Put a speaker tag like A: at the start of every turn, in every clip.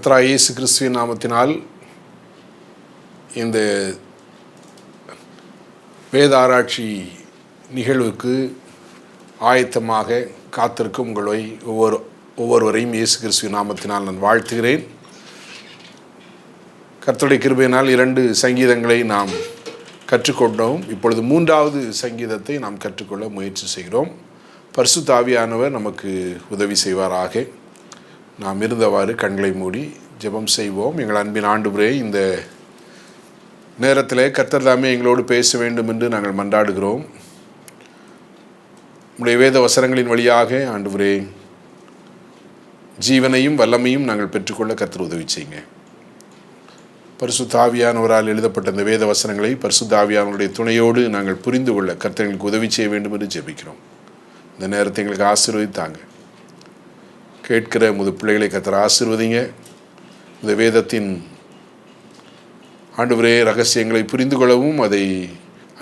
A: கர்த்தராகிய இயேசு கிறிஸ்துவின் நாமத்தினால் இந்த வேத ஆராய்ச்சி நிகழ்வுக்கு ஆயத்தமாக காத்திருக்கும் உங்களை ஒவ்வொருவரையும் இயேசு கிறிஸ்துவின் நாமத்தினால் நான் வாழ்த்துகிறேன். கர்த்தருடைய கிருபையினால் 2 சங்கீதங்களை நாம் கற்றுக்கொண்டோம். இப்பொழுது 3வது சங்கீதத்தை நாம் கற்றுக்கொள்ள முயற்சி செய்கிறோம். பரிசுத்த ஆவியானவர் நமக்கு உதவி செய்வாராக. நாம் இருந்தவாறு கண்களை மூடி ஜெபம் செய்வோம். எங்கள் அன்பின் ஆண்டவரே, இந்த நேரத்தில் கர்த்தர் தாமே எங்களோடு பேச வேண்டும் என்று நாங்கள் மன்றாடுகிறோம். உம்முடைய வேத வசனங்களின் வழியாக ஆண்டவரே ஜீவனையும் வல்லமையும் நாங்கள் பெற்றுக்கொள்ள கர்த்தர் உதவி செய்யுங்க. பரிசுத்த ஆவியானவரால் எழுதப்பட்ட இந்த வேத வசனங்களை பரிசுத்த ஆவியானவருடைய துணையோடு நாங்கள் புரிந்து கொள்ள கர்த்தர் எங்களுக்கு உதவி செய்ய வேண்டும் என்று ஜெபிக்கிறோம். இந்த நேரத்தை எங்களுக்கு ஆசீர்வதித்தாங்க. கேட்கிற முது பிள்ளைகளை கர்த்தர் ஆசீர்வதிங்க. இந்த வேதத்தின் ஆண்டவரே ரகசியங்களை புரிந்து கொள்ளவும் அதை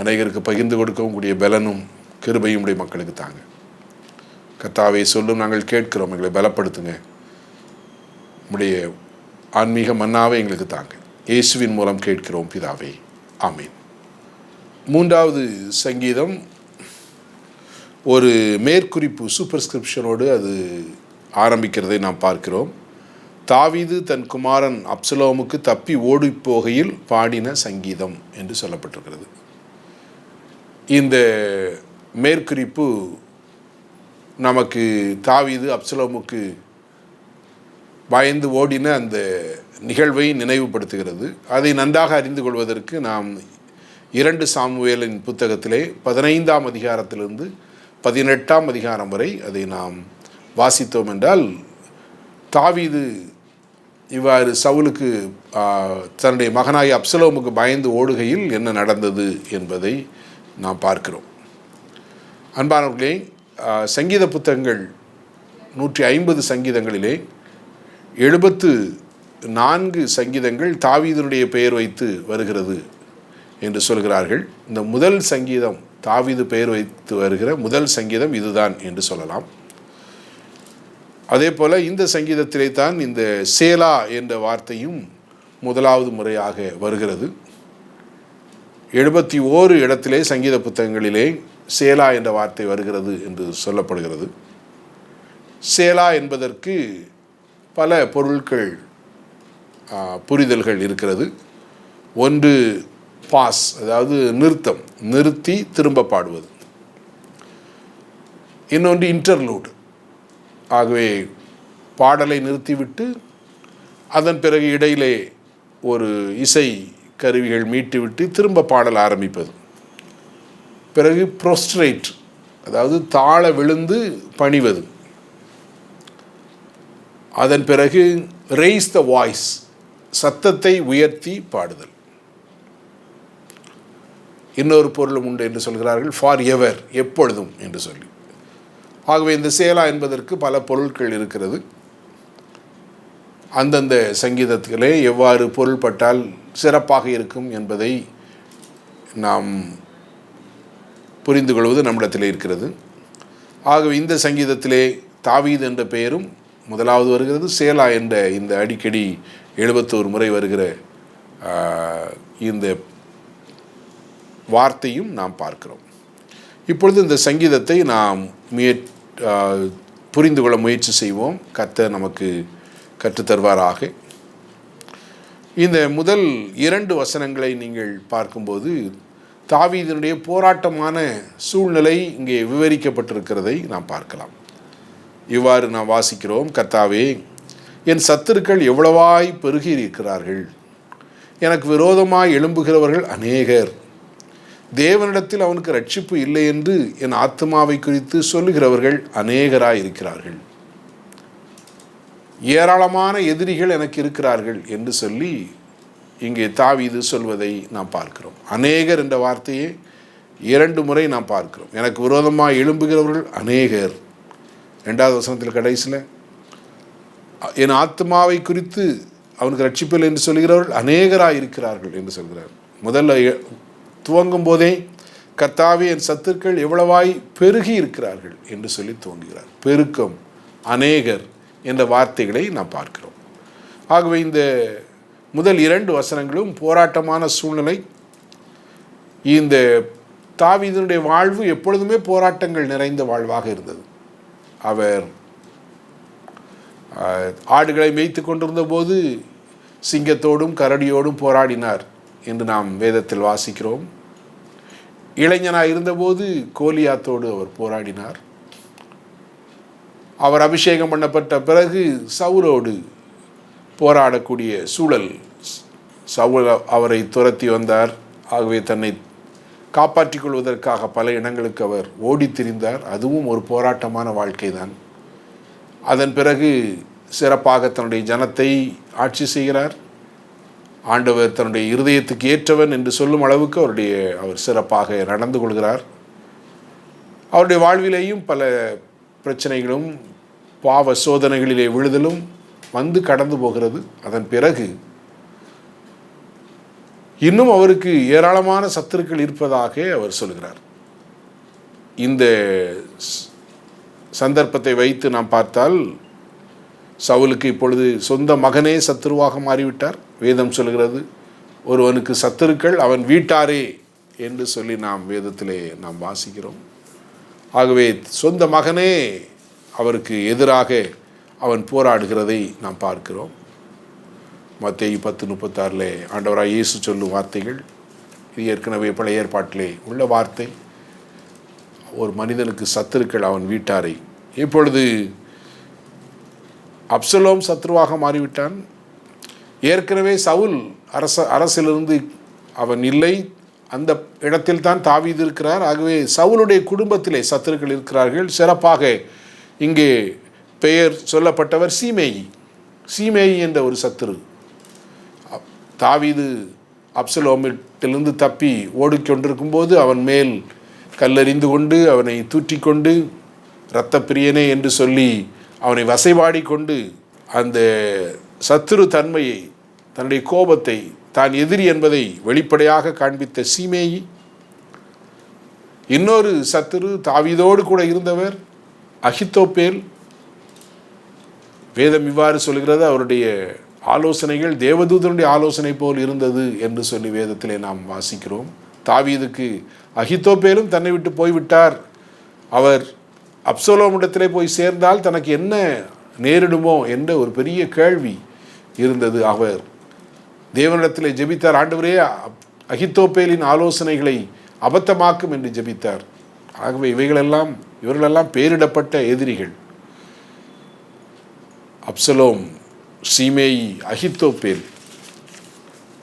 A: அநேகருக்கு பகிர்ந்து கொடுக்கவும் கூடிய பலனும் கிருபையும் உடைய மக்களுக்கு தாங்க. கர்த்தாவே சொல்லும் நாங்கள் கேட்கிறோம், எங்களை பலப்படுத்துங்க. உடைய ஆன்மீக மன்னாவை எங்களுக்கு தாங்க. இயேசுவின் மூலம் கேட்கிறோம் பிதாவே, ஆமீன். 3வது சங்கீதம் ஒரு மேற்குறிப்பு சூப்பர்ஸ்கிரிப்ஷனோடு அது ஆரம்பிக்கிறதை நாம் பார்க்கிறோம். தாவீது தன் குமாரன் அப்சலோமுக்கு தப்பி ஓடி போகையில் பாடின சங்கீதம் என்று சொல்லப்பட்டிருக்கிறது. இந்த மேற்குறிப்பு நமக்கு தாவீது அப்சலோமுக்கு பயந்து ஓடின அந்த நிகழ்வை நினைவுபடுத்துகிறது. அதை நன்றாக அறிந்து கொள்வதற்கு நாம் 2 சாமுவேலின் புத்தகத்திலே 15ஆம் அதிகாரத்திலிருந்து 18ஆம் அதிகாரம் வரை அதை நாம் வாசித்தோம் என்றால், தாவீது இவ்வாறு சவுலுக்கு தன்னுடைய மகனாகிய அப்சலோமுக்கு பயந்து ஓடுகையில் என்ன நடந்தது என்பதை நாம் பார்க்கிறோம். அன்பானவர்களே, சங்கீத புத்தகங்கள் 150 சங்கீதங்களிலே 74 சங்கீதங்கள் தாவீதுடைய பெயர் வைத்து வருகிறது என்று சொல்கிறார்கள். இந்த முதல் சங்கீதம் தாவீது பெயர் வைத்து வருகிற முதல் சங்கீதம் இதுதான் என்று சொல்லலாம். அதே போல் இந்த சங்கீதத்திலே தான் இந்த சேலா என்ற வார்த்தையும் முதலாவது முறையாக வருகிறது. 71 இடத்திலே சங்கீத புத்தகங்களிலே சேலா என்ற வார்த்தை வருகிறது என்று சொல்லப்படுகிறது. சேலா என்பதற்கு பல பொருட்கள் புரிதல்கள் இருக்கிறது. ஒன்று பாஸ், அதாவது நிறுத்தம், நிறுத்தி திரும்ப பாடுவது. இன்னொன்று இன்டர்லூட், ஆகவே பாடலை நிறுத்திவிட்டு அதன் பிறகு இடையிலே ஒரு இசை கருவிகள் மீட்டுவிட்டு திரும்ப பாடல் ஆரம்பிப்பது. பிறகு ப்ரோஸ்ட்ரேட், அதாவது தாழ விழுந்து பணிவது. அதன் பிறகு ரெய்ஸ் த வாய்ஸ், சத்தத்தை உயர்த்தி பாடுதல். இன்னொரு பொருளும் உண்டு என்று சொல்கிறார்கள், ஃபார் எவர், எப்பொழுதும் என்று சொல்லி. ஆகவே இந்த சேலா என்பதற்கு பல பொருட்கள் இருக்கிறது. அந்தந்த சங்கீதத்திலே எவ்வாறு பொருள்பட்டால் சிறப்பாக இருக்கும் என்பதை நாம் புரிந்து கொள்வது நம்மிடத்திலே இருக்கிறது. ஆகவே இந்த சங்கீதத்திலே தாவீது என்ற பெயரும் முதலாவது வருகிறது. சேலா என்ற இந்த அடிக்கடி 71 முறை வருகிற இந்த வார்த்தையும் நாம் பார்க்கிறோம். இப்பொழுது இந்த சங்கீதத்தை நாம் புரிந்து கொள்ள முயற்சி செய்வோம். கர்த்தர் நமக்கு கற்றுத்தருவாராக. இந்த முதல் 2 வசனங்களை நீங்கள் பார்க்கும்போது தாவீதினுடைய போராட்டமான சூழ்நிலை இங்கே விவரிக்கப்பட்டிருக்கிறதை நாம் பார்க்கலாம். இவ்வாறு நாம் வாசிக்கிறோம், கர்த்தாவே, என் சத்துருக்கள் எவ்வளவாய் பெருகி இருக்கிறார்கள், எனக்கு விரோதமாய் எழும்புகிறவர்கள் அநேகர், தேவனிடத்தில் அவனுக்கு ரட்சிப்பு இல்லை என்று என் ஆத்மாவை குறித்து சொல்லுகிறவர்கள் அநேகராய் இருக்கிறார்கள், ஏராளமான எதிரிகள் எனக்கு இருக்கிறார்கள் என்று சொல்லி இங்கே தாவீது சொல்வதை நாம் பார்க்கிறோம். அநேகர் என்ற வார்த்தையை 2 முறை நாம் பார்க்கிறோம். எனக்கு விரோதமாக எழும்புகிறவர்கள் அநேகர். 2வது வசனத்தில் கடைசியில் என் ஆத்மாவை குறித்து அவனுக்கு ரட்சிப்பில்லை என்று சொல்கிறவர்கள் அநேகராய் இருக்கிறார்கள் என்று சொல்கிறார். முதல்ல துவங்கும் போதே கர்த்தாவே, என் சத்துருக்கள் எவ்வளவாய் பெருகி இருக்கிறார்கள் என்று சொல்லி துவங்குகிறார். பெருக்கம், அநேகர் என்ற வார்த்தைகளை நாம் பார்க்கிறோம். ஆகவே இந்த முதல் 2 வசனங்களும் போராட்டமான சூழ்நிலை. இந்த தாவீதினுடைய வாழ்வு எப்பொழுதுமே போராட்டங்கள் நிறைந்த வாழ்வாக இருந்தது. அவர் ஆடுகளை மேய்த்து கொண்டிருந்த போது சிங்கத்தோடும் கரடியோடும் போராடினார் என்று நாம் வேதத்தில் வாசிக்கிறோம். இளைஞனாக இருந்தபோது கோலியாத்தோடு அவர் போராடினார். அவர் அபிஷேகம் பண்ணப்பட்ட பிறகு சவுலோடு போராடக்கூடிய சூழல். சவுல் அவரை துரத்தி வந்தார். ஆகவே தன்னை காப்பாற்றிக் கொள்வதற்காக பல இடங்களுக்கு அவர் ஓடி திரிந்தார். அதுவும் ஒரு போராட்டமான வாழ்க்கை தான். அதன் பிறகு சிறப்பாக தன்னுடைய ஜனத்தை ஆட்சி செய்கிறார். ஆண்டவர் தன்னுடைய இருதயத்துக்கு ஏற்றவன் என்று சொல்லும் அளவுக்கு அவர் சிறப்பாக நடந்து கொள்கிறார். அவருடைய வாழ்விலேயும் பல பிரச்சனைகளும் பாவ சோதனைகளிலே விழுதலும் வந்து கடந்து போகிறது. அதன் பிறகு இன்னும் அவருக்கு ஏராளமான சத்துருக்கள் இருப்பதாக அவர் சொல்கிறார். இந்த சந்தர்ப்பத்தை வைத்து நாம் பார்த்தால் சவுலுக்கு இப்பொழுது சொந்த மகனே சத்துருவாக மாறிவிட்டார். வேதம் சொல்கிறது, ஒருவனுக்கு சத்துருக்கள் அவன் வீட்டாரே என்று சொல்லி நாம் வேதத்திலே நாம் வாசிக்கிறோம். ஆகவே சொந்த மகனே அவருக்கு எதிராக அவன் போராடுகிறதை நாம் பார்க்கிறோம். மத்தேயு 10:36 ஆண்டவராய் இயேசு சொல்லும் வார்த்தைகள். இது ஏற்கனவே பழைய ஏற்பாட்டிலே உள்ள வார்த்தை. ஒரு மனிதனுக்கு சத்துருக்கள் அவன் வீட்டாரை. இப்பொழுது அப்சலோம் சத்ருவாக மாறிவிட்டான். ஏற்கனவே சவுல் அரசிலிருந்து அவன் இல்லை, அந்த இடத்தில் தான் தாவீது இருக்கிறார். ஆகவே சவுலுடைய குடும்பத்திலே சத்துருக்கள் இருக்கிறார்கள். சிறப்பாக இங்கே பெயர் சொல்லப்பட்டவர் சீமேயி என்ற ஒரு சத்துரு. தாவீது அப்சலோமிட்டிலிருந்து தப்பி ஓடிக்கொண்டிருக்கும் போது அவன் மேல் கல்லெறிந்து கொண்டு அவனை தூற்றிக்கொண்டு இரத்த பிரியனே என்று சொல்லி அவனை வசைபாடி கொண்டு அந்த சத்துரு தன்மையை, தன்னுடைய கோபத்தை, தான் எதிரி என்பதை வெளிப்படையாக காண்பித்த சீமேயி. இன்னொரு சத்துரு தாவீதோடு கூட இருந்தவர் அகித்தோப்பேல். வேதம் இவ்வாறு சொல்கிறது, அவருடைய ஆலோசனைகள் தேவதூதனுடைய ஆலோசனை போல் இருந்தது என்று சொல்லி வேதத்திலே நாம் வாசிக்கிறோம். தாவீதுக்கு அகித்தோப்பேலும் தன்னை விட்டு போய்விட்டார். அவர் அப்சலோமிடத்திலே போய் சேர்ந்தால் தனக்கு என்ன நேரிடுமோ என்ற ஒரு பெரிய கேள்வி இருந்தது. அவர் தேவனிடத்திலே ஜெபித்தார், ஆண்டவரே அகித்தோப்பேலின் ஆலோசனைகளை அபத்தமாக்கும் என்று ஜெபித்தார். ஆகவே இவர்களெல்லாம் பேரிடப்பட்ட எதிரிகள். அப்சலோம், சீமேயி, அகித்தோப்பேல்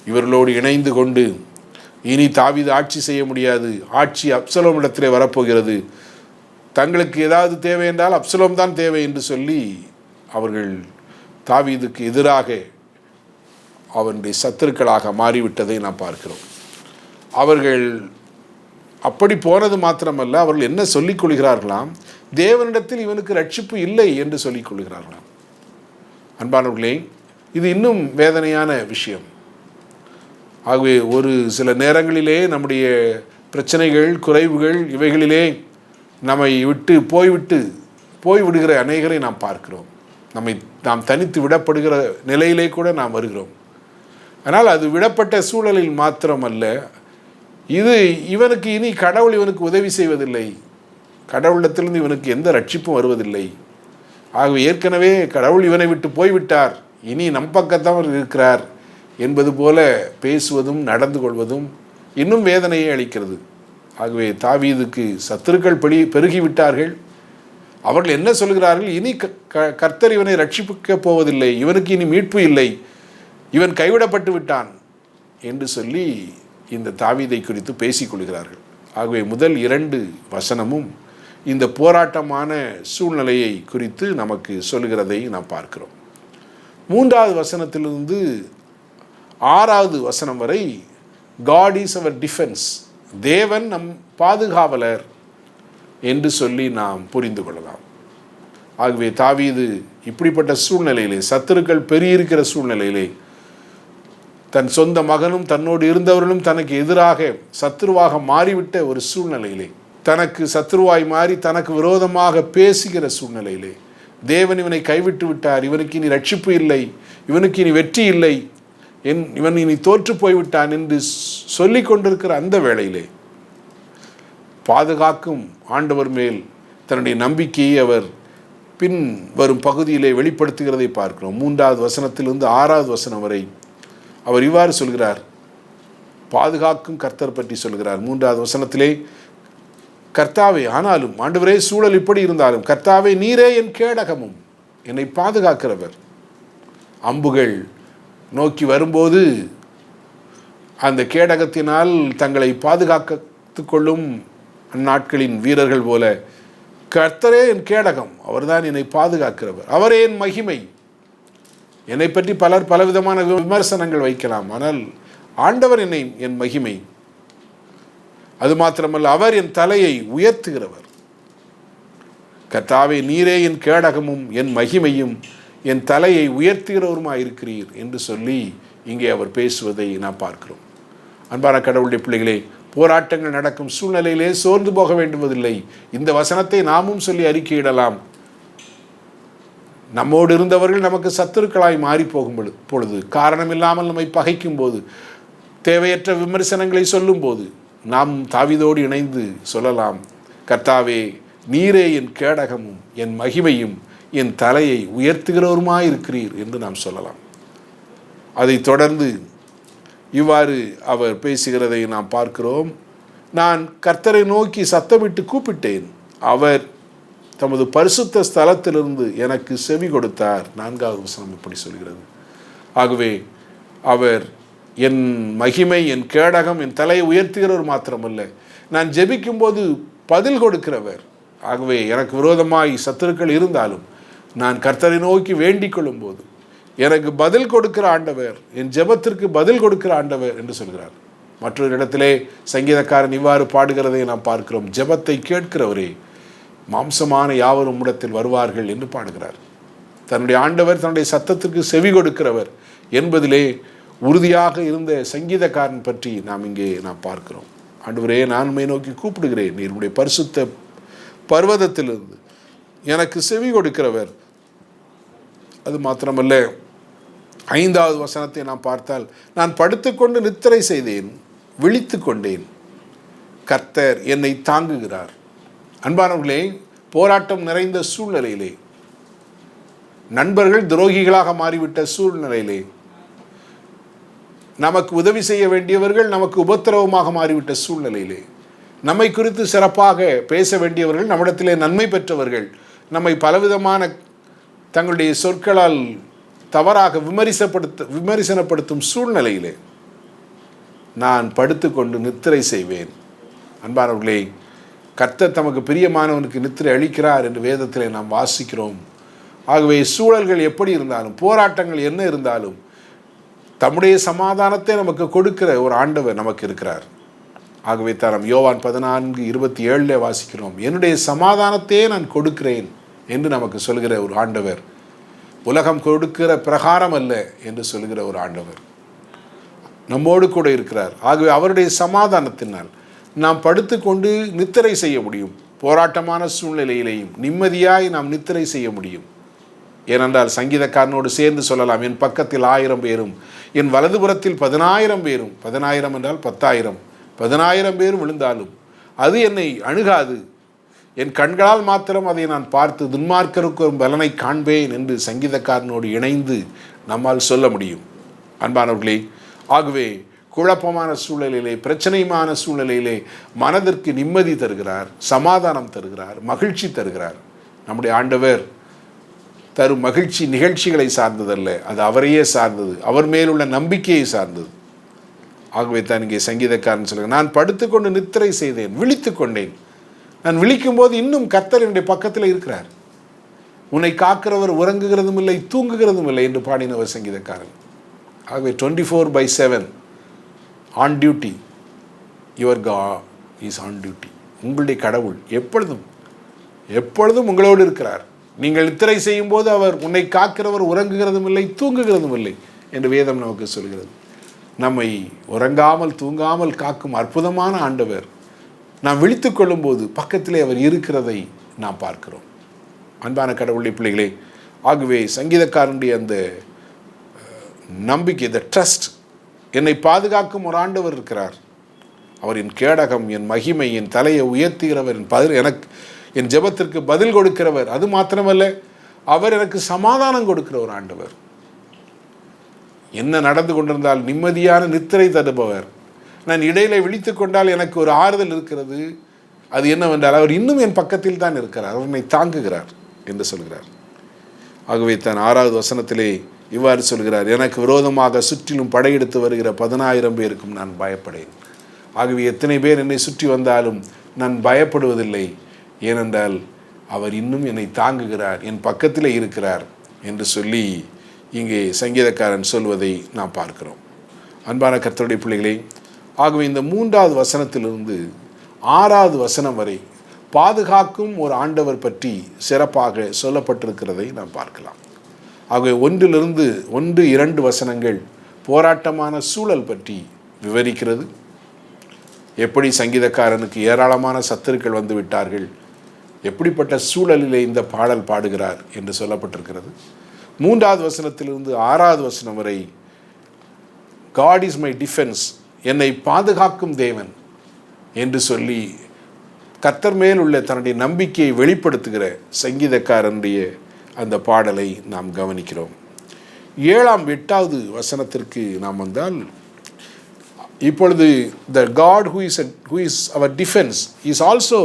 A: இவர்களோடு இணைந்து கொண்டு இனி தாவீது ஆட்சி செய்ய முடியாது, ஆட்சி அப்சலோம் இடத்திலே வரப்போகிறது, தங்களுக்கு ஏதாவது தேவை என்றால் அப்சலோம் தான் தேவை என்று சொல்லி அவர்கள் தாவீதுக்கு எதிராக அவனுடைய சத்துருக்களாக மாறிவிட்டதை நாம் பார்க்கிறோம். அவர்கள் அப்படி போனது மாத்திரமல்ல, அவர்கள் என்ன சொல்லிக் கொள்கிறார்களாம், தேவனிடத்தில் இவனுக்கு ரட்சிப்பு இல்லை என்று சொல்லிக் கொள்கிறார்களாம். அன்பானவர்களே, இது இன்னும் வேதனையான விஷயம். ஆகவே ஒரு சில நேரங்களிலே நம்முடைய பிரச்சனைகள், குறைவுகள் இவைகளிலே நம்மை விட்டு போய்விடுகிற அநேகரை நாம் பார்க்கிறோம். நாம் தனித்து விடப்படுகிற நிலையிலே கூட நாம் வருகிறோம். ஆனால் அது விடப்பட்ட சூழலில் மாத்திரமல்ல, இது இவனுக்கு இனி கடவுள் இவனுக்கு உதவி செய்வதில்லை, கடவுளிடத்திலிருந்து இவனுக்கு எந்த ரட்சிப்பும் வருவதில்லை. ஆகவே ஏற்கனவே கடவுள் இவனை விட்டு போய்விட்டார், இனி நம் பக்கத்தான் இருக்கிறார் என்பது போல பேசுவதும் நடந்து கொள்வதும் இன்னும் வேதனையை அளிக்கிறது. ஆகவே தாவீதுக்கு சத்துருக்கள் பெருகிவிட்டார்கள். அவர்கள் என்ன சொல்கிறார்கள், இனி கர்த்தர் இவனை ரட்சிக்கப் போவதில்லை, இவனுக்கு இனி மீட்பு இல்லை, இவன் கைவிடப்பட்டு விட்டான் என்று சொல்லி இந்த தாவீதை குறித்து பேசிக்கொள்கிறார்கள். ஆகவே முதல் 2 வசனமும் இந்த போராட்டமான சூழ்நிலையை குறித்து நமக்கு சொல்கிறதை நாம் பார்க்கிறோம். 3வது வசனத்திலிருந்து 6வது வசனம் வரை காட் இஸ் அவர் டிஃபென்ஸ், தேவன் நம் பாதுகாவலர் என்று சொல்லி நாம் புரிந்து கொள்ளலாம். ஆகவே தாவீது இப்படிப்பட்ட சூழ்நிலையிலே, சத்துருக்கள் பெருகியிருக்கிற சூழ்நிலையிலே, தன் சொந்த மகனும் தன்னோடு இருந்தவர்களும் தனக்கு எதிராக சத்துருவாக மாறிவிட்ட ஒரு சூழ்நிலையிலே, தனக்கு சத்துருவாய் மாறி தனக்கு விரோதமாக பேசுகிற சூழ்நிலையிலே, தேவன் இவனை கைவிட்டு விட்டார், இவனுக்கு இனி ரட்சிப்பு இல்லை, இவனுக்கு இனி வெற்றி இல்லை, இவன் இனி தோற்று போய்விட்டான் என்று சொல்லி கொண்டிருக்கிற அந்த வேளையிலே பாதுகாக்கும் ஆண்டவர் மேல் தன்னுடைய நம்பிக்கையை அவர் பின் வரும் பகுதியிலே வெளிப்படுத்துகிறதை பார்க்கிறோம். 3வது வசனத்திலிருந்து 6வது வசனம் வரை அவர் இவ்வாறு சொல்கிறார். பாதுகாக்கும் கர்த்தர் பற்றி சொல்கிறார். 3வது வசனத்திலே, கர்த்தாவே, ஆனாலும் ஆண்டவரே, சூழல் இப்படி இருந்தாலும் கர்த்தாவே, நீரே என் கேடகமும் என்னை பாதுகாக்கிறவர். அம்புகள் நோக்கி வரும்போது அந்த கேடகத்தினால் தங்களை பாதுகாத்து கொள்ளும் அந்நாட்களின் வீரர்கள் போல கர்த்தரே என் கேடகம், அவர்தான் என்னை பாதுகாக்கிறவர், அவரே என் மகிமை. என்னை பற்றி பலர் பலவிதமான விமர்சனங்கள் வைக்கலாம், ஆனால் ஆண்டவர் என் மகிமை. அது மாத்திரமல்ல, அவர் என் தலையை உயர்த்துகிறவர். கர்த்தாவே, நீரே என் கேடகமும் என் மகிமையும் என் தலையை உயர்த்துகிறவருமாயிருக்கிறீர் என்று சொல்லி இங்கே அவர் பேசுவதை நாம் பார்க்கிறோம். அன்பான கடவுளுடைய பிள்ளைகளே, போராட்டங்கள் நடக்கும் சூழ்நிலையிலே சோர்ந்து போக வேண்டுவதில்லை. இந்த வசனத்தை நாமும் சொல்லி அறிக்கையிடலாம். நம்மோடு இருந்தவர்கள் நமக்கு சத்துருக்களாய் மாறி போகும் பொழுது, காரணம் இல்லாமல் நம்மை பகைக்கும் போது, தேவையற்ற விமர்சனங்களை சொல்லும் போது, நாம் தாவீதோடு இணைந்து சொல்லலாம், கர்த்தாவே, நீரே என் கேடகமும் என் மகிமையும் என் தலையை உயர்த்துகிறவருமாயிருக்கிறீர் என்று நாம் சொல்லலாம். அதை தொடர்ந்து இவ்வாறு அவர் பேசுகிறதை நாம் பார்க்கிறோம். நான் கர்த்தரை நோக்கி சத்தமிட்டு கூப்பிட்டேன், அவர் தமது பரிசுத்த ஸ்தலத்திலிருந்து எனக்கு செவி கொடுத்தார். 4வது வசனம் இப்படி சொல்கிறது. ஆகவே அவர் என் மகிமை, என் கேடகம், என் தலையை உயர்த்துகிறவர் மாத்திரமல்ல, நான் ஜெபிக்கும் போது பதில் கொடுக்கிறவர். ஆகவே எனக்கு விரோதமாய் சத்துருக்கள் இருந்தாலும் நான் கர்த்தரை நோக்கி வேண்டிக் கொள்ளும் போது எனக்கு பதில் கொடுக்கிற ஆண்டவர், என் ஜெபத்திற்கு பதில் கொடுக்கிற ஆண்டவர் என்று சொல்கிறார். மற்றொரு இடத்திலே சங்கீதக்காரன் இவ்வாறு பாடுகிறதை நாம் பார்க்கிறோம். ஜெபத்தை கேட்கிறவரே, மாம்சமான யாவரும் இடத்தில் வருவார்கள் என்று பாடுகிறார். தன்னுடைய ஆண்டவர் தன்னுடைய சத்தத்திற்கு செவி கொடுக்கிறவர் என்பதிலே உறுதியாக இருந்த சங்கீதக்காரன் பற்றி நாம் பார்க்கிறோம். ஆண்டவரே, நான் உம்மை நோக்கி கூப்பிடுகிறேன், நீருடைய பரிசுத்த பர்வதத்திலிருந்து எனக்கு செவி கொடுக்கிறவர். அது மாத்திரமல்ல, 5வது வசனத்தை நாம் பார்த்தால், நான் படுத்துக்கொண்டு நித்திரை செய்தேன், விழித்து கொண்டேன், கர்த்தர் என்னை தாங்குகிறார். அன்பானவர்களே, போராட்டம் நிறைந்த சூழ்நிலையிலே, நண்பர்கள் துரோகிகளாக மாறிவிட்ட சூழ்நிலையிலே, நமக்கு உதவி செய்ய வேண்டியவர்கள் நமக்கு உபத்திரவமாக மாறிவிட்ட சூழ்நிலையிலே, நம்மை குறித்து சிறப்பாக பேச வேண்டியவர்கள், நம்மிடத்திலே நன்மை பெற்றவர்கள் நம்மை பலவிதமான தங்களுடைய சொற்களால் தவறாக விமர்சனப்படுத்தும் சூழ்நிலையிலே நான் படுத்துக்கொண்டு நித்திரை செய்வேன். அன்பானவர்களே, கர்த்தர் தமக்கு பிரியமானவனுக்கு நித்திரை அளிக்கிறார் என்று வேதத்திலே நாம் வாசிக்கிறோம். ஆகவே சூழல்கள் எப்படி இருந்தாலும், போராட்டங்கள் என்ன இருந்தாலும், தம்முடைய சமாதானத்தை நமக்கு கொடுக்கிற ஒரு ஆண்டவர் நமக்கு இருக்கிறார். ஆகவே தான் யோவான் 14:27 வாசிக்கிறோம், என்னுடைய சமாதானத்தையே நான் கொடுக்கிறேன் என்று நமக்கு சொல்கிற ஒரு ஆண்டவர், உலகம் கொடுக்கிற பிரகாரம் அல்ல என்று சொல்கிற ஒரு ஆண்டவர் நம்மோடு கூட இருக்கிறார். ஆகவே அவருடைய சமாதானத்தினால் நாம் படுத்துக்கொண்டு நித்திரை செய்ய முடியும். போராட்டமான சூழ்நிலையிலேயும் நிம்மதியாய் நாம் நித்திரை செய்ய முடியும். ஏனென்றால் சங்கீதக்காரனோடு சேர்ந்து சொல்லலாம், என் பக்கத்தில் 1000 பேரும் என் வலதுபுறத்தில் 10,000 பேரும், 10,000 என்றால் 10,000, 10,000 பேரும் விழுந்தாலும் அது என்னை அணுகாது, என் கண்களால் மாத்திரம் அதை நான் பார்த்து துன்மார்க்கருக்கு ஒரு பலனை காண்பேன் என்று சங்கீதக்காரனோடு இணைந்து நம்மால் சொல்ல முடியும். அன்பானவர்களே, ஆகவே குழப்பமான சூழ்நிலையிலே, பிரச்சனையான சூழ்நிலையிலே மனதிற்கு நிம்மதி தருகிறார், சமாதானம் தருகிறார், மகிழ்ச்சி தருகிறார். நம்முடைய ஆண்டவர் தரும் மகிழ்ச்சி நிகழ்ச்சிகளை சார்ந்ததல்ல, அது அவரையே சார்ந்தது, அவர் மேலுள்ள நம்பிக்கையை சார்ந்தது. ஆகவே தான் இங்கே சங்கீதக்காரன் சொல்லுங்க, நான் படுத்துக்கொண்டு நித்திரை செய்தேன், விழித்து கொண்டேன். நான் விழிக்கும் போது இன்னும் கர்த்தர் என்னுடைய பக்கத்தில் இருக்கிறார். உன்னை காக்கிறவர் உறங்குகிறதும் இல்லை, தூங்குகிறதும் இல்லை என்று பாடினவர் சங்கீதக்காரன். ஆகவே 24/7 on duty, your God is on duty. உங்களுடைய கடவுள் எப்பொழுதும் உங்களோடு இருக்கிறார். நீங்கள் நித்திரை செய்யும் போது அவர் உன்னை காக்கிறவர் உறங்குகிறதும் இல்லை, தூங்குகிறதும் இல்லை என்று வேதம் நமக்கு சொல்கிறது. நம்மை உறங்காமல் தூங்காமல் காக்கும் அற்புதமான ஆண்டவர். நாம் விழித்து கொள்ளும் போது பக்கத்திலே அவர் இருக்கிறதை நாம் பார்க்கிறோம். அன்பான கடவுளுடைய பிள்ளைகளே, ஆகவே சங்கீதக்காரனுடைய அந்த நம்பிக்கை, த ட்ரஸ்ட். என்னை பாதுகாக்கும் ஒரு ஆண்டவர் இருக்கிறார். அவர் என் கேடகம், என் மகிமை, என் தலையை உயர்த்துகிறவர், என் ஜெபத்திற்கு பதில் கொடுக்கிறவர். அது மாத்திரமல்ல, அவர் எனக்கு சமாதானம் கொடுக்கிற ஒரு ஆண்டவர். என்ன நடந்து கொண்டிருந்தால் நிம்மதியான நித்திரை தருபவர். நான் இடையில விழித்து கொண்டால் எனக்கு ஒரு ஆறுதல் இருக்கிறது. அது என்னவென்றால், அவர் இன்னும் என் பக்கத்தில் தான் இருக்கிறார், அவர் என்னை தாங்குகிறார் என்று சொல்கிறார். ஆகவே தான் 6வது வசனத்திலே இவ்வாறு சொல்கிறார், எனக்கு விரோதமாக சுற்றிலும் படையெடுத்து வருகிற 10,000 பேருக்கும் நான் பயப்படேன். ஆகவே எத்தனை பேர் என்னை சுற்றி வந்தாலும் நான் பயப்படுவதில்லை. ஏனென்றால் அவர் இன்னும் என்னை தாங்குகிறார், என் பக்கத்தில் இருக்கிறார் என்று சொல்லி இங்கே சங்கீதக்காரன் சொல்வதை நாம் பார்க்கிறோம். அன்பான கர்த்தருடைய பிள்ளைகளே, ஆகவே இந்த 3வது வசனத்திலிருந்து 6வது வசனம் வரை பாதுகாக்கும் ஒரு ஆண்டவர் பற்றி சிறப்பாக சொல்லப்பட்டிருக்கிறதை நாம் பார்க்கலாம். ஆகவே 1-2 வசனங்கள் போராட்டமான சூழல் பற்றி விவரிக்கிறது. எப்படி சங்கீதக்காரனுக்கு ஏராளமான சத்துருக்கள் வந்து விட்டார்கள், எப்படிப்பட்ட சூழலிலே இந்த பாடல் பாடுகிறார் என்று சொல்லப்பட்டிருக்கிறது. 3வது வசனத்திலிருந்து 6வது வசனம் வரை God is my defense, என்னை பாதுகாக்கும் தேவன் என்று சொல்லி கர்த்தர் மேல் உள்ள தன்னுடைய நம்பிக்கையை வெளிப்படுத்துகிற சங்கீதக்காரனுடைய அந்த பாடலை நாம் கவனிக்கிறோம். 7-8வது வசனத்திற்கு நாம் வந்தால், இப்பொழுது the God who is our defense is also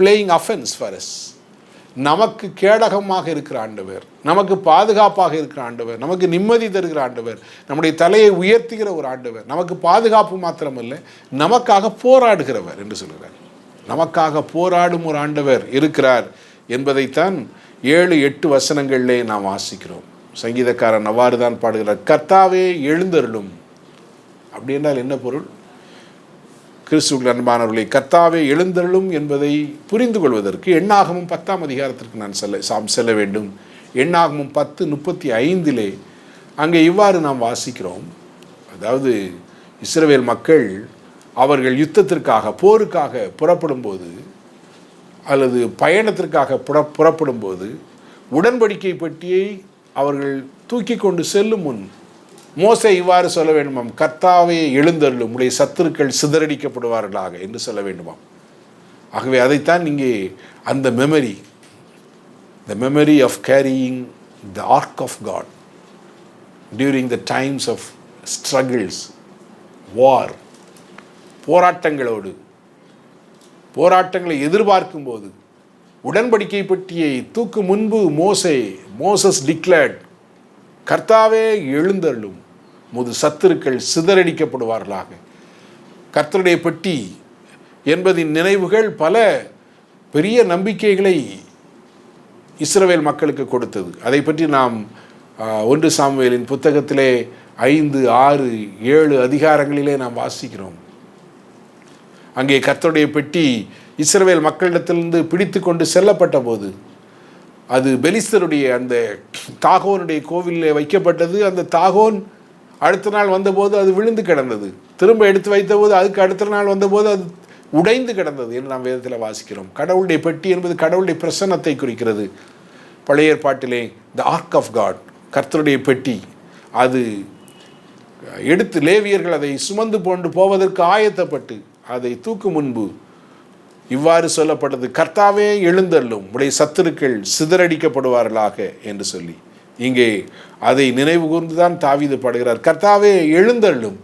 A: playing offense for us. நமக்கு கேடகமாக இருக்கிற ஆண்டவர், நமக்கு பாதுகாப்பாக இருக்கிற ஆண்டவர், நமக்கு நிம்மதி தருகிற ஆண்டவர், நம்முடைய தலையை உயர்த்துகிற ஒரு ஆண்டவர், நமக்கு பாதுகாப்பு மாத்திரமல்ல நமக்காக போராடுகிறவர் என்று சொல்கிறார். நமக்காக போராடும் ஒரு ஆண்டவர் இருக்கிறார் என்பதைத்தான் 7-8 வசனங்களிலே நாம் வாசிக்கிறோம். சங்கீதக்காரன் அவ்வாறு தான் பாடுகிறார், கர்த்தாவே எழுந்தருளும். அப்படி என்றால் என்ன பொருள்? கிறிஸ்துவுக்கு அன்பானவர்களே, கர்த்தாவே எழுந்தருளும் என்பதை புரிந்து கொள்வதற்கு எண்ணாகமம் 10ஆம் அதிகாரத்திற்கு நாம் செல்ல வேண்டும். எண்ணாகமம் 10:35 அங்கே இவ்வாறு நாம் வாசிக்கிறோம். அதாவது இஸ்ரவேல் மக்கள் அவர்கள் யுத்தத்திற்காக, போருக்காக புறப்படும்போது அல்லது பயணத்திற்காக புறப்படும்போது உடன்படிக்கை பெட்டியை அவர்கள் தூக்கி கொண்டு செல்லும் முன் மோசே இவ்வாறு சொல்ல வேண்டுமாம், கர்த்தாவே எழுந்தருளும், உடைய சத்துருக்கள் சிதறடிக்கப்படுவார்களாக என்று சொல்ல வேண்டுமாம். ஆகவே அதைத்தான் இங்கே அந்த the memory of carrying the ark of God during the times of struggles, war, போராட்டங்களை எதிர்பார்க்கும் போது உடன்படிக்கை பெட்டியை தூக்கு முன்பு மோசஸ் டிக்ளேர்ட், கர்த்தாவே எழுந்தருளும், முது சத்துருக்கள் சிதறடிக்கப்படுவார்களாக. கர்த்தருடைய பெட்டி என்பதின் நினைவுகள் பல பெரிய நம்பிக்கைகளை இஸ்ரவேல் மக்களுக்கு கொடுத்தது. அதை பற்றி நாம் 1 சாமுவேலின் புத்தகத்திலே 5, 6, 7 அதிகாரங்களிலே நாம் வாசிக்கிறோம். அங்கே கர்த்தருடைய பெட்டி இஸ்ரவேல் மக்களிடத்திலிருந்து பிடித்து கொண்டு செல்லப்பட்ட போது அது பெலிஸ்தருடைய அந்த தாகோனுடைய கோவிலிலே வைக்கப்பட்டது. அந்த தாகோன் அடுத்த நாள் வந்தபோது அது விழுந்து கிடந்தது. திரும்ப எடுத்து வைத்தபோது அதுக்கு அடுத்த நாள் வந்தபோது அது உடைந்து கிடந்தது என்று நாம் வேதத்தில் வாசிக்கிறோம். கடவுளுடைய பெட்டி என்பது கடவுளுடைய பிரசன்னத்தை குறிக்கிறது. பழைய ஏற்பாட்டிலே த ஆர்க் ஆஃப் காட், கர்த்தருடைய பெட்டி, அது எடுத்து லேவியர்கள் அதை சுமந்து கொண்டு போவதற்கு ஆயத்தப்பட்டு அதை தூக்கு முன்பு இவ்வாறு சொல்லப்பட்டது, கர்த்தாவே எழுந்தருளும், உடைய சத்துருக்கள் சிதறடிக்கப்படுவார்களாக என்று சொல்லி இங்கே அதை நினைவு கூர்ந்துதான் தாவீது பாடுகிறார், கர்த்தாவே எழுந்தருளும்,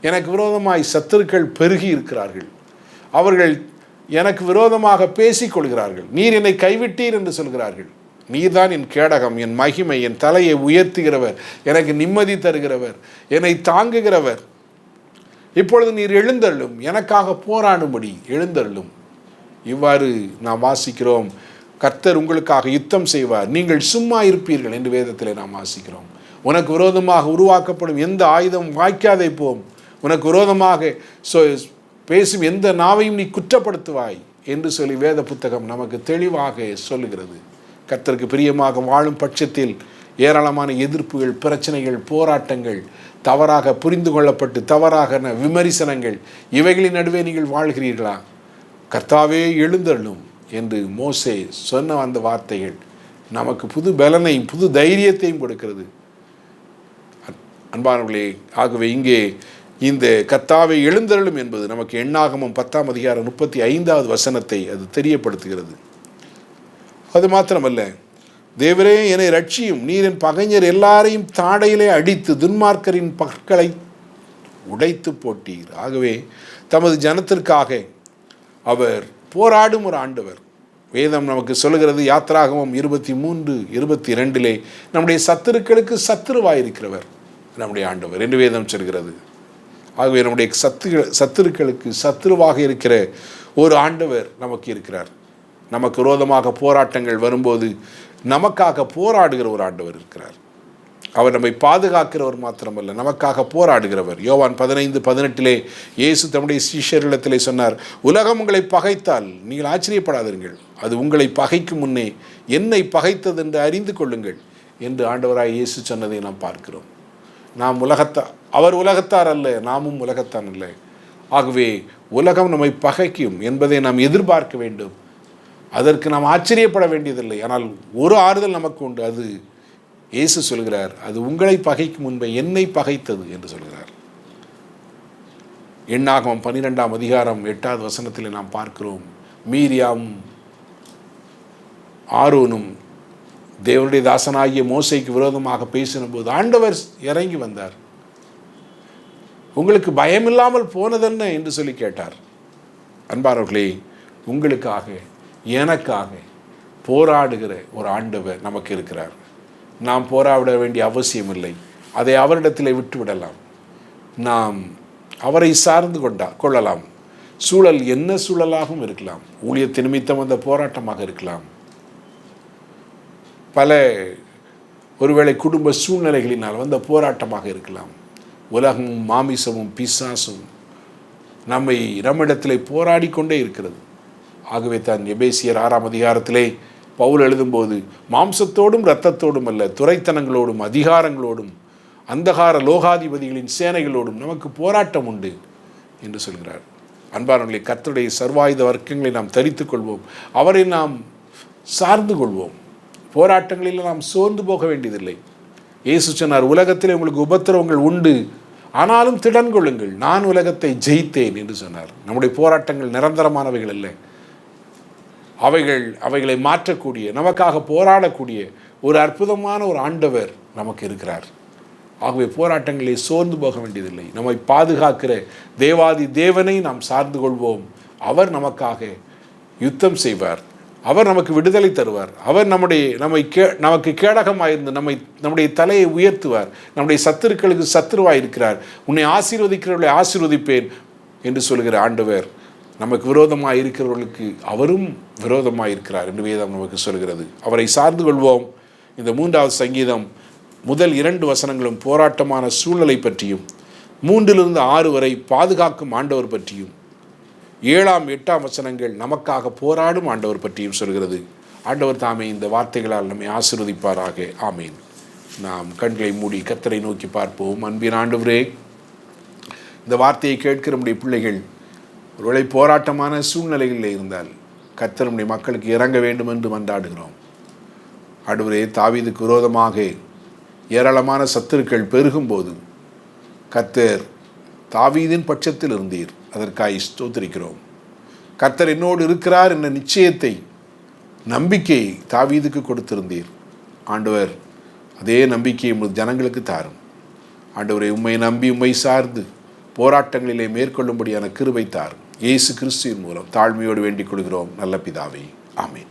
A: எனக்கு விரோதமாய் சத்துருக்கள் பெருகி இருக்கிறார்கள், அவர்கள் எனக்கு விரோதமாக பேசிக்கொள்கிறார்கள், நீர் என்னை கைவிட்டீர் என்று சொல்கிறார்கள், நீர்தான் என் கேடகம், என் மகிமை, என் தலையை உயர்த்துகிறவர், எனக்கு நிம்மதி தருகிறவர், என்னை தாங்குகிறவர், இப்பொழுது நீர் எழுந்தருளும், எனக்காக போராடும்படி எழுந்தருளும். இவ்வாறு நாம் வாசிக்கிறோம். கர்த்தர் உங்களுக்காக யுத்தம் செய்வார், நீங்கள் சும்மா இருப்பீர்கள் என்று வேதத்தில் நாம் வாசிக்கிறோம். உனக்கு விரோதமாக உருவாக்கப்படும் எந்த ஆயுதம் வாய்க்காதே போம், உனக்கு விரோதமாக பேசும் எந்த நாவையும் நீ குற்றப்படுத்துவாய் என்று சொல்லி வேத புத்தகம் நமக்கு தெளிவாக சொல்லுகிறது. கர்த்தருக்கு பிரியமாக வாழும் பட்சத்தில் ஏராளமான எதிர்ப்புகள், பிரச்சனைகள், போராட்டங்கள், தவறாக புரிந்து கொள்ளப்பட்டு தவறாக விமர்சனங்கள், இவைகளின் நடுவே நீங்கள் வாழ்கிறீர்களா? கர்த்தாவே எழுந்தருளும் என்று மோசே சொன்ன அந்த வார்த்தைகள் நமக்கு புது பலனையும் புது தைரியத்தையும் கொடுக்கிறது. அன்பானவர்களே, ஆகவே இங்கே இந்த கர்த்தாவே எழுந்தருளும் என்பது நமக்கு எண்ணாகமம் 10ஆம் அதிகாரம் 35வது வசனத்தை அது தெரியப்படுத்துகிறது. அது மாத்திரமல்ல, தேவரே என்னை ரட்சியும், நீர் என் பகைஞர் எல்லாரையும் தாடையிலே அடித்து துன்மார்க்கரின் பற்களை உடைத்து போட்டீர். ஆகவே தமது ஜனத்திற்காக அவர் போராடும் ஒரு ஆண்டவர். வேதம் நமக்கு சொல்லுகிறது, யாத்திராகமம் 23:22 நம்முடைய சத்துருக்களுக்கு சத்துருவாயிருக்கிறவர் நம்முடைய ஆண்டவர் என்று வேதம் சொல்கிறது. ஆகவே நம்முடைய சத்துருக்களுக்கு சத்துருவாக இருக்கிற ஒரு ஆண்டவர் நமக்கு இருக்கிறார். நமக்கு விரோதமாக போராட்டங்கள் வரும்போது நமக்காக போராடுகிற ஒரு ஆண்டவர் இருக்கிறார். அவர் நம்மை பாதுகாக்கிறவர் மாத்திரமல்ல, நமக்காக போராடுகிறவர். யோவான் 15:18 இயேசு தம்முடைய சீஷர்களிடத்திலே சொன்னார், உலகம் உங்களை பகைத்தால் நீங்கள் ஆச்சரியப்படாதீர்கள், அது உங்களை பகைக்கும் முன்னே என்னை பகைத்தது என்று அறிந்து கொள்ளுங்கள் என்று ஆண்டவராய் இயேசு சொன்னதை நாம் பார்க்கிறோம். நாம் அவர் உலகத்தார் அல்ல, நாமும் உலகத்தான் அல்ல. ஆகவே உலகம் நம்மை பகைக்கும் என்பதை நாம் எதிர்பார்க்க வேண்டும். அதற்கு நாம் ஆச்சரியப்பட வேண்டியதில்லை. ஆனால் ஒரு ஆறுதல் நமக்கு உண்டு. அது இயேசு சொல்கிறார், அது உங்களை பகைக்கும் முன்பே என்னை பகைத்தது என்று சொல்கிறார். எண்ணாகமம் 12ஆம் அதிகாரம் 8வது வசனத்தில் நாம் பார்க்கிறோம், மீரியாம் ஆரோனும் தேவனுடைய தாசனாகிய மோசேக்கு விரோதமாக பேசின போது ஆண்டவர் இறங்கி வந்தார். உங்களுக்கு பயமில்லாமல் போனதென்ன என்று சொல்லி கேட்டார். அன்பானவர்களே, உங்களுக்காக எனக்காக போராடுகிற ஒரு ஆண்டவர் நமக்கு இருக்கிறார். நாம் போராட வேண்டிய அவசியம் இல்லை. அதை அவரிடத்தில் விட்டுவிடலாம். நாம் அவரை சார்ந்து கொள்ளலாம். சூழல் என்ன சூழலாகவும் இருக்கலாம். ஊழியத்தின் நிமித்தம் வந்த போராட்டமாக இருக்கலாம். பல ஒருவேளை குடும்ப சூழ்நிலைகளினால் வந்த போராட்டமாக இருக்கலாம். உலகமும் மாமிசமும் பிசாசும் நம்மிடத்திலே போராடி கொண்டே இருக்கிறது. ஆகவே தான் எபேசியர் 6ஆம் அதிகாரத்திலே பவுல் எழுதும்போது, மாம்சத்தோடும் இரத்தத்தோடும் அல்ல, துரைத்தனங்களோடும் அதிகாரங்களோடும் அந்தகார லோகாதிபதிகளின் சேனைகளோடும் நமக்கு போராட்டம் உண்டு என்று சொல்கிறார். அன்பானவர்களே, கர்த்தருடைய சர்வாயுத வர்க்கங்களை நாம் தரித்து கொள்வோம். அவரை நாம் சார்ந்து கொள்வோம். போராட்டங்களில் நாம் சோர்ந்து போக வேண்டியதில்லை. இயேசு சொன்னார், உலகத்தில் உங்களுக்கு உபத்திரவங்கள் உண்டு, ஆனாலும் திடன் கொள்ளுங்கள், நான் உலகத்தை ஜெயித்தேன் என்று சொன்னார். நம்முடைய போராட்டங்கள் நிரந்தரமானவைகள் அல்ல. அவைகளை மாற்றக்கூடிய, நமக்காக போராடக்கூடிய ஒரு அற்புதமான ஒரு ஆண்டவர் நமக்கு இருக்கிறார். ஆகவே போராட்டங்களை சோர்ந்து போக வேண்டியதில்லை. நம்மை பாதுகாக்கிற தேவாதி தேவனை நாம் சார்ந்து கொள்வோம். அவர் நமக்காக யுத்தம் செய்வார். அவர் நமக்கு விடுதலை தருவார். அவர் நமக்கு கேடகமாயிருந்து நம்முடைய தலையை உயர்த்துவார். நம்முடைய சத்துருக்களுக்கு சத்துருவாய் இருக்கிறார். உன்னை ஆசீர்வதிக்கிறவர்களை ஆசீர்வதிப்பேன் என்று சொல்கிற ஆண்டவர் நமக்கு விரோதமாக இருக்கிறவர்களுக்கு அவரும் விரோதமாக இருக்கிறார் என்று வேதம் நமக்கு சொல்கிறது. அவரை சார்ந்து கொள்வோம். இந்த 3வது சங்கீதம் முதல் 2 வசனங்களும் போராட்டமான சூழ்நிலை பற்றியும் 3லிருந்து 6 வரை பாதுகாக்கும் ஆண்டவர் பற்றியும் 7ஆம் 8ஆம் வசனங்கள் நமக்காக போராடும் ஆண்டவர் பற்றியும் சொல்கிறது. ஆண்டவர் தாமே இந்த வார்த்தைகளால் நம்மை ஆசீர்வதிப்பாராக. ஆமீன். நாம் கண்களை மூடி கர்த்தரை நோக்கி பார்ப்போம். அன்பின் ஆண்டவரே, இந்த வார்த்தையை கேட்கிற நம்முடைய பிள்ளைகள் ஒருவேளை போராட்டமான சூழ்நிலைகளில் இருந்தால் கர்த்தர் நம்முடைய மக்களுக்கு இறங்க வேண்டும் என்று மன்றாடுகிறோம். ஆண்டவரே, தாவீதுக்கு விரோதமாக ஏராளமான சத்துருக்கள் பெருகும்போது கர்த்தர் தாவீதின் பட்சத்தில் இருந்தீர். அதற்காக ஸ்தோத்திரிக்கிறோம். கர்த்தர் என்னோடு இருக்கிறார் என்ற நிச்சயத்தை, நம்பிக்கையை தாவீதுக்கு கொடுத்திருந்தீர். ஆண்டவர் அதே நம்பிக்கையை உங்கள் ஜனங்களுக்கு தாரும். ஆண்டவரை, உம்மை நம்பி உம்மை சார்ந்து போராட்டங்களிலே மேற்கொள்ளும்படியான கிருபை தாரும். இயேசு கிறிஸ்துவின் மூலம் தாழ்மையோடு வேண்டிக் கொள்கிறோம் நல்ல பிதாவே. ஆமென்.